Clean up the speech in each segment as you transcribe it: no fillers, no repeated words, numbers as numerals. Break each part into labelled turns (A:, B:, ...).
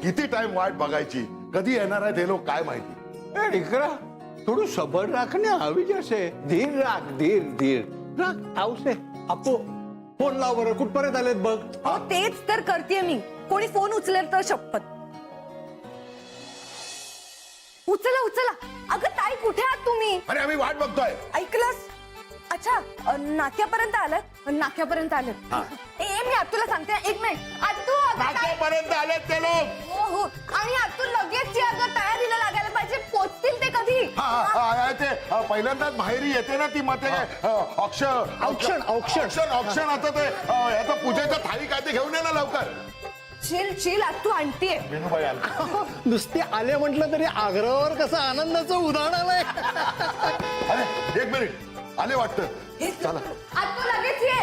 A: किती time what बघायची, कधी येणार आहेत हे लोक काय माहिती.
B: ए डिकरा, थोडं सबर राखणे हवी जसे. धीर राख, धीर धीर राख. आवसे आपो फोन लाव बरं, कुठपर्यंत आलेत बघ.
C: हो तेच तर करतेय मी. कोणी फोन उचलेल तर शपथ. उचला उचला. अगं ताई कुठे आहात तुम्ही?
A: अरे आम्ही वाट बघतोय.
C: ऐकलंस? अच्छा नाक्यापर्यंत आलं. नाक्यापर्यंत आलं. मी तुला सांगते एक मिनिट. आतू
A: नाक्यापर्यंत आलेत ते लोक.
C: हो हो. आणि आतू लगेच ये अगं, तयारीला लागायला पाहिजे. पोचतील ते कधी?
A: ते पहिल्यांदाच माहेरी येते ना ती मते. औक्षण आता ते याचा पूजेचा थाळी काय ते घेऊन ये ना लवकर.
C: Chill chill आतू आणतीये.
A: वेणूबाई आले.
B: नुसते आले म्हटलं तरी आग्रहावर कसं आनंदाचं उदाहरण आलंय.
A: अरे एक मिनिट, आले वाटतं. चला
C: आतू लगेच ये.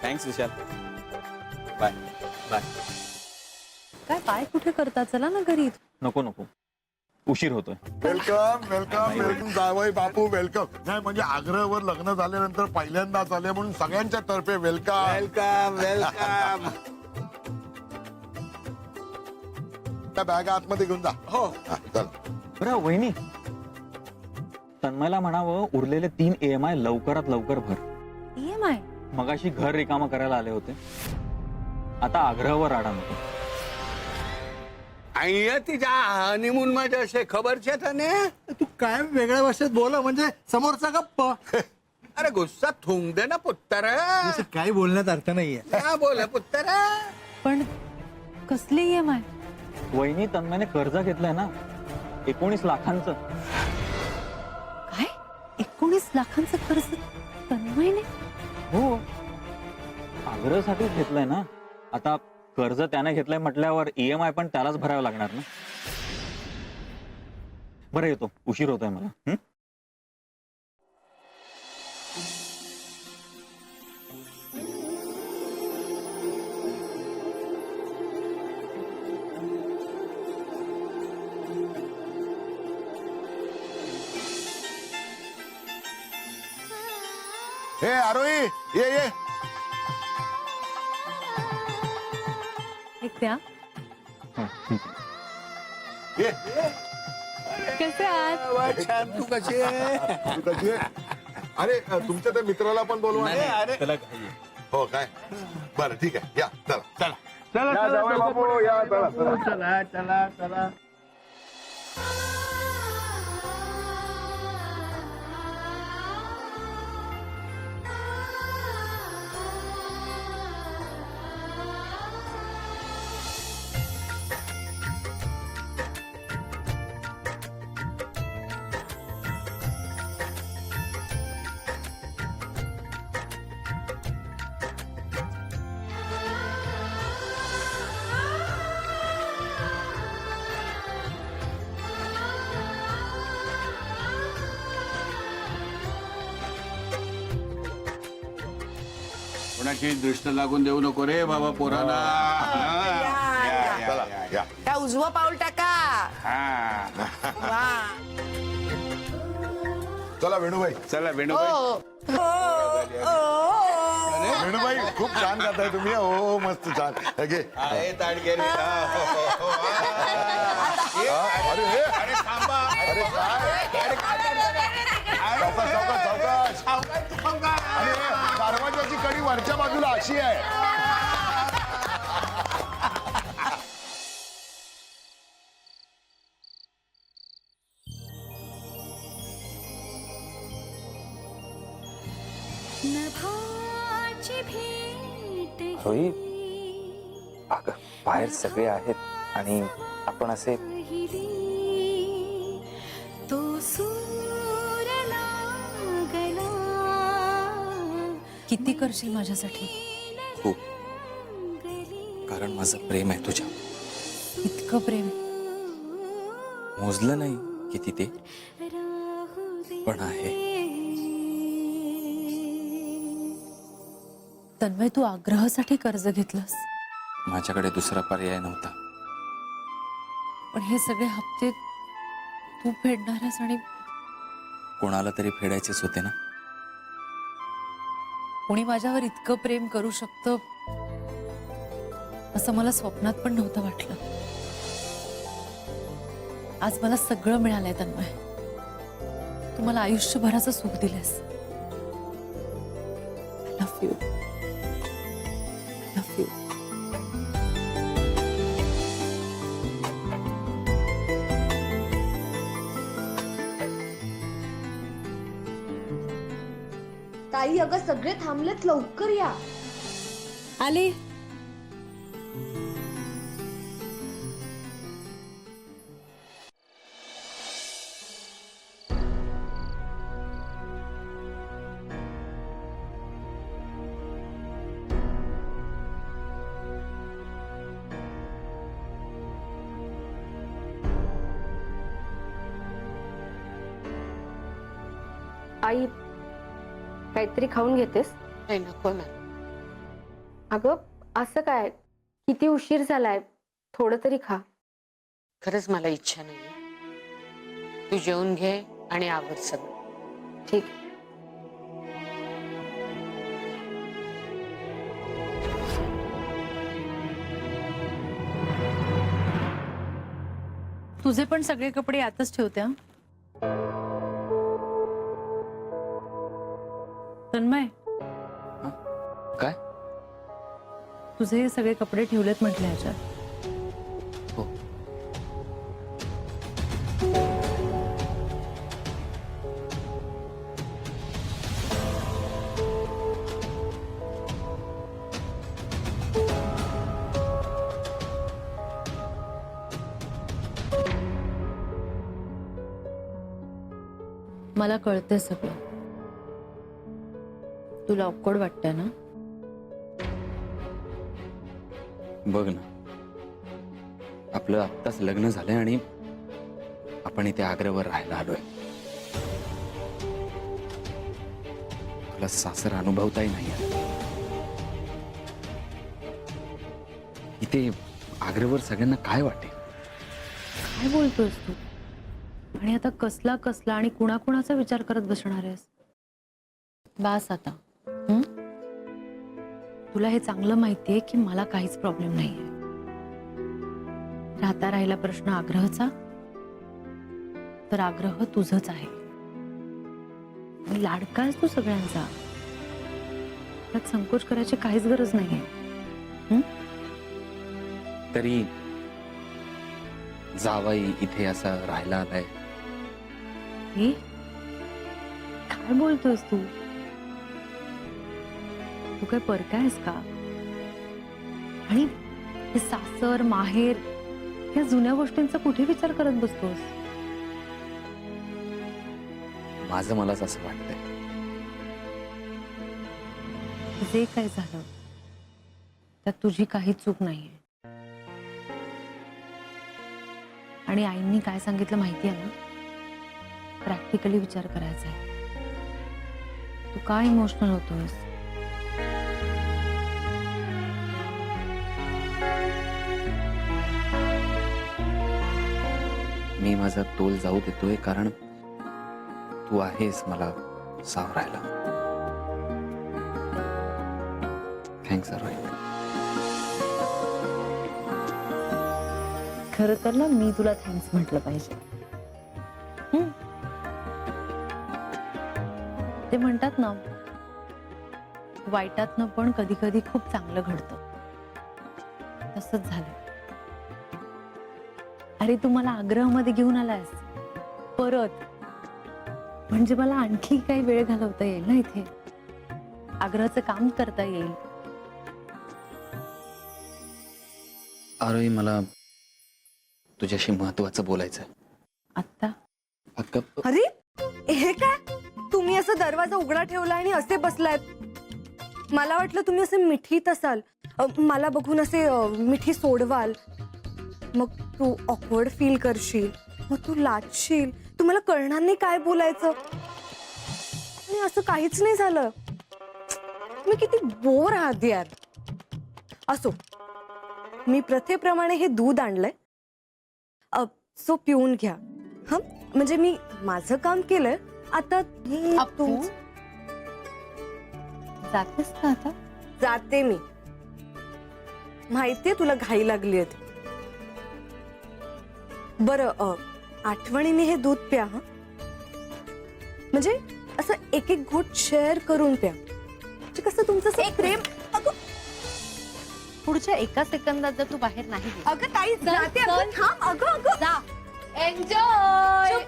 D: थँक्स विशाल. Bye bye.
C: काय पाय कुठे करता? चला ना घरी.
D: नको नको, उशीर होतोय.
A: वेलकम वेलकम वेलकम जावई बापू वेलकम. नाही म्हणजे आग्रहवर लग्न झाल्यानंतर पहिल्यांदाच आले म्हणून सगळ्यांच्या तर्फे वेलकम.
B: Welcome welcome.
A: त्या बॅगा आतमध्ये घेऊन जा.
B: हो
A: चल.
D: बरं वहिनी, तन्मयला म्हणावं उरलेले 3 EMI लवकरात लवकर भर.
C: EMI?
D: मगाशी घर रिकामं करायला आले होते, आता आग्रहावर राडा नको.
B: आई तिच्या हनीमून माझ्या असे खबरचे त्याने. तू काय वेगळ्या भाषेत बोला म्हणजे समोरचा गप्प. अरे गुस्सा थुंक दे ना पुत्तर. काही बोलण्यात अर्थ नाहीये. काय बोल पुत्तर.
C: पण कसली EMI?
D: वहिनी, तन्मयने कर्ज घेतलंय ना 19 लाखांचं.
C: काय 19 लाखांचं कर्ज तन्मयने?
D: हो, आग्रहासाठीच घेतलंय ना. आता कर्ज त्याने घेतलंय म्हटल्यावर EMI पण त्यालाच भरावं लागणार ना. बरं येतो, उशीर होतोय मला.
A: हे आरोही ये ये.
C: एक द्या.
A: ये.
C: कसे आहात?
B: छान. तू कशी आहे?
A: तू कशी आहे? अरे तुमच्या त्या मित्राला पण बोलवा.
B: अरे
A: हो काय? बरं ठीक आहे, या चला चला.
B: चला
A: जावई बापू या. चला चला.
B: चला चला चला. कोणाची दृष्ट लागून देऊ नको रे बाबा पोराला.
A: चला या.
C: त्या उजवं पाऊल टाका. वा.
A: चला वेणूबाई.
B: चला वेणूबाई.
A: वेणूबाई खूप छान गाताय तुम्ही. हो मस्त छान. घे.
B: ताडगे रे.
A: अरे हे.
B: अरे थांबा.
A: अरे काय सावकाश सावकाश. आणि दरवाजाची कडी वरच्या बाजूला अशी आहे.
E: रोही, अगं बाहेर सगळे आहेत आणि आपण असे
C: किती करशील माझ्यासाठी?
E: खूप, कारण माझं प्रेम आहे तुझ्या.
C: इतकं प्रेम
E: मोजलं नाही किती ते, पण आहे.
C: तन्मय, तू आग्रहासाठी कर्ज घेतलंस,
E: माझ्याकडे दुसरा पर्याय नव्हता.
C: पण हे सगळे हप्ते तू फेडणारस आणि
E: कोणाला तरी फेडायचेच होते ना.
C: कोणी माझ्यावर इतकं प्रेम करू शकतं
E: असं मला स्वप्नात पण नव्हतं वाटलं. आज मला सगळं मिळालंय तन्मय. तू मला आयुष्यभराचं सुख दिलंस. I love you. Love you.
C: ताई अगं सगळे थांबलेत, लवकर या.
E: आले.
F: आई काहीतरी खाऊन घेतेस?
G: नाही नको ना.
F: अगं असं काय, किती उशीर झालाय, थोडं तरी खा.
G: खरंच मला इच्छा नाहीये. तू जेवून घे आणि आवर सगळं.
F: ठीक.
E: तुझे पण सगळे कपडे यातच ठेवते हं? तन्मय,
D: काय?
E: तुझे सगळे कपडे ठेवलेत म्हटले ह्याच्यात.
D: हो.
E: मला कळतंय सगळं. तुला ऑकवर्ड वाटतंय ना?
H: बघ ना, आपलं आत्ताच लग्न झालंय आणि आपण इथे आग्र्यावर राहायला आलोय. तुला सासर अनुभवताही नाही. इथे आग्र्यावर सगळ्यांना काय वाटेल?
E: काय बोलतोयस तू? आणि आता कसला कसला आणि कुणाकुणाचा विचार करत बसणार आहेस? बास आता. तुला हे चांगलं माहितीये की मला काहीच प्रॉब्लेम नाहीये. राहिला प्रश्न आग्रहचा, तर आग्रह तुझंच आहे. आणि लाडका आहेस तू सगळ्यांचा. त्यात संकोच करायची काहीच गरज नाहीये.
H: तरी जावाई इथे असा राहायला आलाय.
E: हे काय बोलतोयस तू? तू काय परका आहेस का? आणि हे सासर माहेर या जुन्या गोष्टींचा कुठे विचार करत बसतोस?
H: माझं मलाच असं वाटतंय.
E: जे काय झालं त्यात तुझी काही चूक नाहीये. आणि आईंनी काय सांगितलं माहिती आहे ना? प्रॅक्टिकली विचार करायचा आहे. तू काय इमोशनल होतोस?
H: मी माझा तोल जाऊ देतोय कारण तू आहेस मला सावरायला. थँक्स रोहित.
E: खरं तर ना मी तुला थँक्स म्हटलं पाहिजे. ते म्हणतात ना, वाईटातनं पण कधी कधी खूप चांगलं घडतं. तसंच झालं. अरे तू मला आग्रहामध्ये घेऊन आलास परत, म्हणजे मला आणखी काही वेळ घालवता येईल ना इथे. आग्रहाचं काम करता येईल.
H: अरे मला तुझ्याशी महत्वाचं बोलायचं.
E: आत्ता?
H: अक्का
C: अरे हे काय, तुम्ही असं दरवाजा उघडा ठेवला आणि असे बसलायत. मला वाटलं तुम्ही असे मिठीत असाल, मला बघून असे मिठी सोडवाल. मग तू ऑकवर्ड फील करशील, मग तू लाजशील, तुम्हाला कळणार नाही काय बोलायचं. आणि असं काहीच नाही झालं. मी किती बोर आहात यार. असो, मी प्रथेप्रमाणे हे दूध आणलंय, सो पिऊन घ्या. हा, म्हणजे मी माझं काम केलंय. आता
E: अप्पू, जातेस का आता?
C: जाते मी. माहितीये तुला घाई लागली बरं आठवणीने हे दूध प्या हा. म्हणजे असं एक एक घोट शेअर करून प्या. म्हणजे कसं तुमचं असं प्रेम. अगं
E: पुढच्या एका सेकंदात जर तू बाहेर नाही गेली,
C: अगं ताई जाते अगं, थांब अगं अगं
E: जा. एन्जॉय.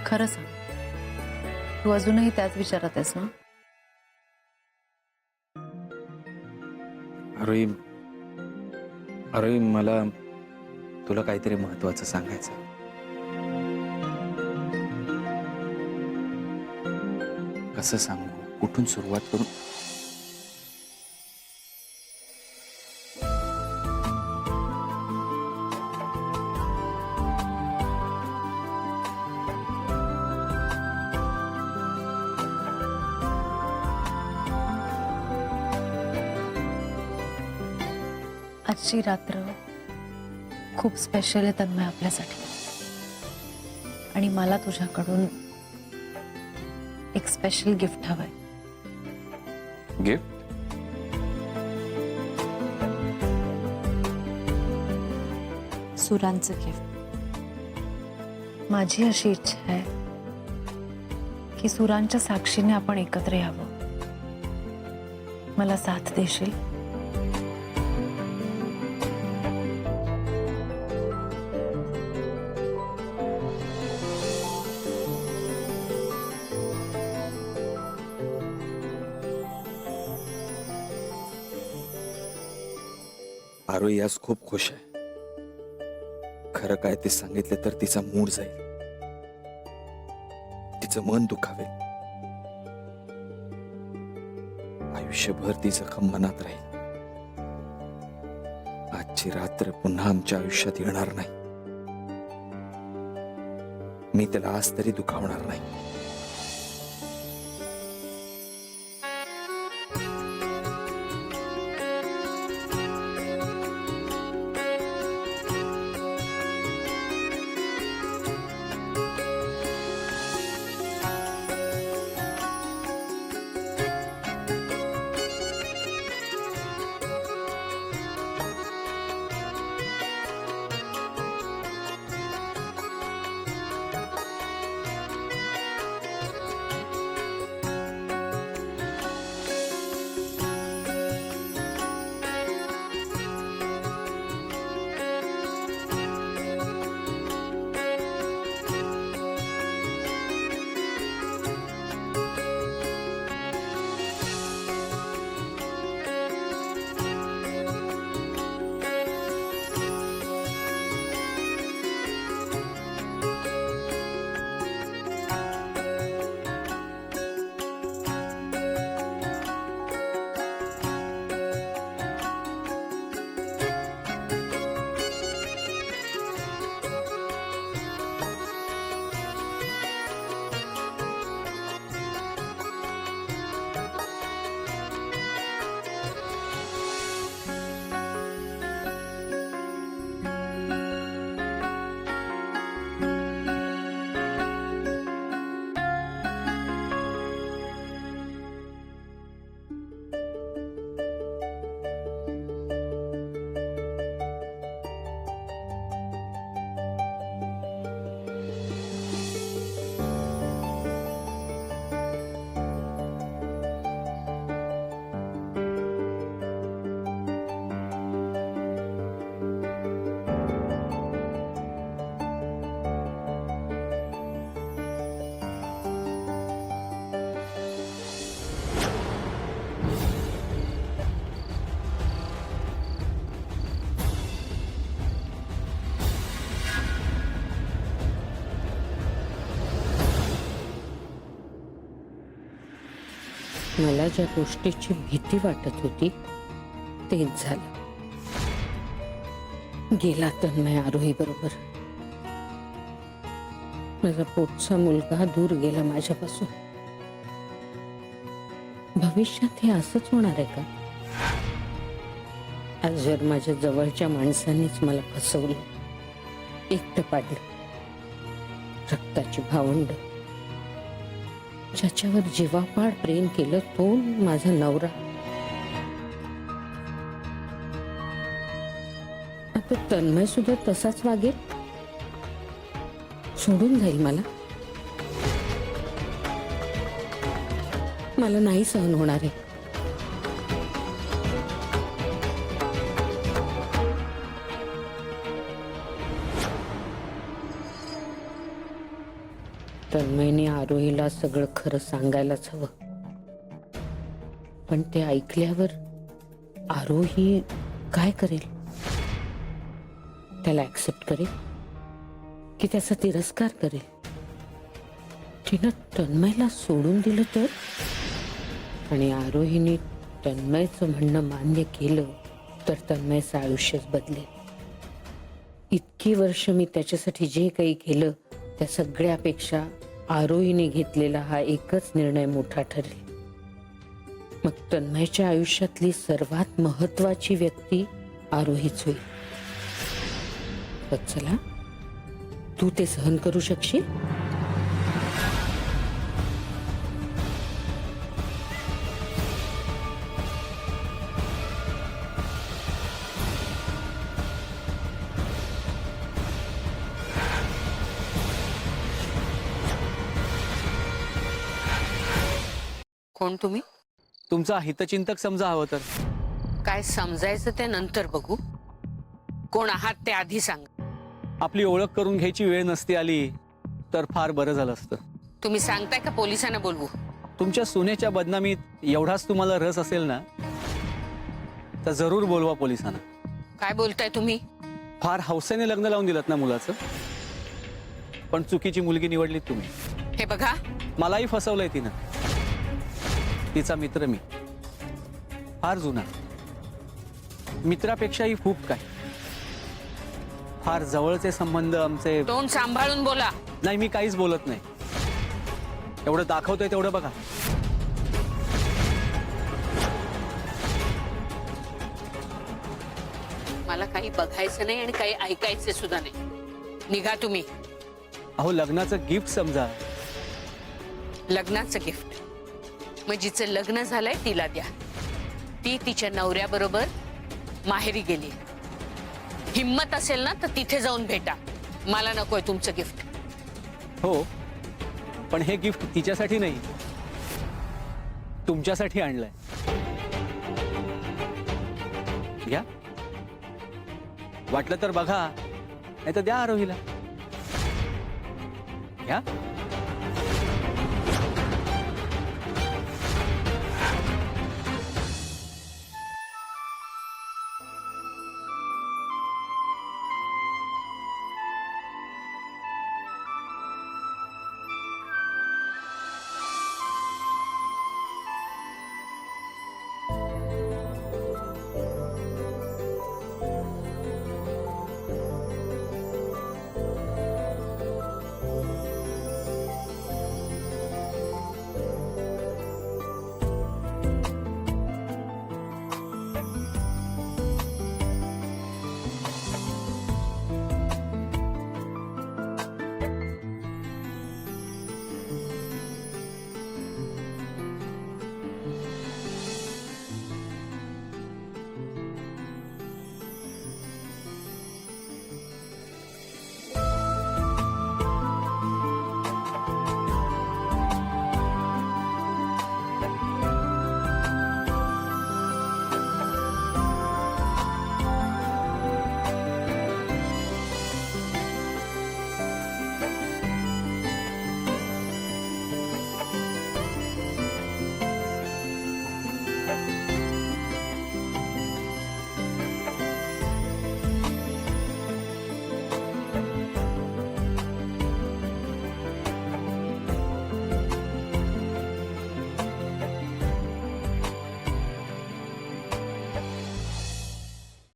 E: खरं सांग, तू अजूनही त्याच विचारात आहेस ना?
H: आरोही आरोही मला तुला काहीतरी महत्वाचं सांगायचं. कसं सांगू, कुठून सुरुवात करू?
E: आजची रात्र खूप स्पेशल आहे तन्मय आपल्यासाठी. आणि मला तुझ्याकडून एक स्पेशल गिफ्ट हवंय.
H: गिफ्ट?
E: सुरांचं गिफ्ट. माझी अशी इच्छा आहे की सुरांच्या साक्षीने आपण एकत्र यावं. मला साथ देशील?
H: आरोही आज खूप खुश आहे. खरं काय ते सांगितलं तर तिचा मूड जाईल, तिचं मन दुखावेल. आयुष्यभर ती जखम मनात राहील. आजची रात्र पुन्हा आमच्या आयुष्यात येणार नाही. मी त्याला आज तरी दुखावणार नाही.
G: मला ज्या गोष्टीची भीती वाटत होती तेच झालं. गेला तन्मय आरोही बरोबर. माझा पोटचा मुलगा दूर गेला माझ्यापासून. भविष्यात हे असंच होणार आहे का? आज जर माझ्या जवळच्या माणसांनीच मला फसवलं, एकटं पाडलं, रक्ताची भावंड, ज्याच्यावर जीवापाड प्रेम केलं तो माझा नवरा, आता तन्मय सुद्धा तसाच वागेल, सोडून जाईल मला. मला नाही सहन होणार आहे. तन्मयने आरोहीला सगळं खरं सांगायलाच हवं, पण ते ऐकल्यावर आरोही काय करेल? त्याला ऍक्सेप्ट करेल की त्याचा तिरस्कार करेल? तिनं तन्मयला सोडून दिलं तर? आणि आरोहीने तन्मयचं म्हणणं मान्य केलं तर तन्मयचं आयुष्यच बदलेल. इतकी वर्ष मी त्याच्यासाठी जे काही केलं त्या सगळ्यापेक्षा आरोहीने घेतलेला हा एकच निर्णय मोठा ठरेल. मग तन्मयच्या आयुष्यातली सर्वात महत्वाची व्यक्ती आरोहीच होईल. वत्सला, तू ते सहन करू शकशील? कोण तुम्ही?
H: तुमचा हितचिंतक समजा हवं तर.
G: काय समजायचं ते नंतर बघू. कोण आहात ते आधी सांग.
H: आपली ओळख करून घ्यायची वेळ नसती आली तर फार बरं झालं असतं.
G: तुम्ही सांगताय का पोलिसांना बोलवू?
H: तुमच्या सुनेच्या बदनामीत एवढाच तुम्हाला रस असेल ना तर जरूर बोलवा पोलिसांना.
G: काय बोलताय तुम्ही?
H: फार हौसेने लग्न लावून दिलं ना मुलाचं, पण चुकीची मुलगी निवडलीत तुम्ही.
G: हे बघा,
H: मलाही फसवलंय तिनं. तिचा मित्र मी, फार जुना, मित्रापेक्षाही खूप काय, फार जवळचे संबंध आमचे.
G: तोंड सांभाळून बोला.
H: नाही, मी काहीच बोलत नाही. एवढं दाखवतोय तेवढं बघा.
G: मला काही बघायचं नाही आणि काही ऐकायचं सुद्धा नाही. निघा तुम्ही.
H: अहो, लग्नाचं गिफ्ट समजा.
G: लग्नाचं गिफ्ट मग जिचं लग्न झालंय तिला द्या. ती तिच्या नवऱ्याबरोबर माहेरी गेली. हिम्मत असेल ना तर तिथे जाऊन भेटा. मला नकोय तुमचं गिफ्ट.
H: हो, पण हे गिफ्ट तिच्यासाठी नाही, तुमच्यासाठी आणलंय. घ्या. वाटलं तर बघा, नाही तर द्या आरोहीला. घ्या.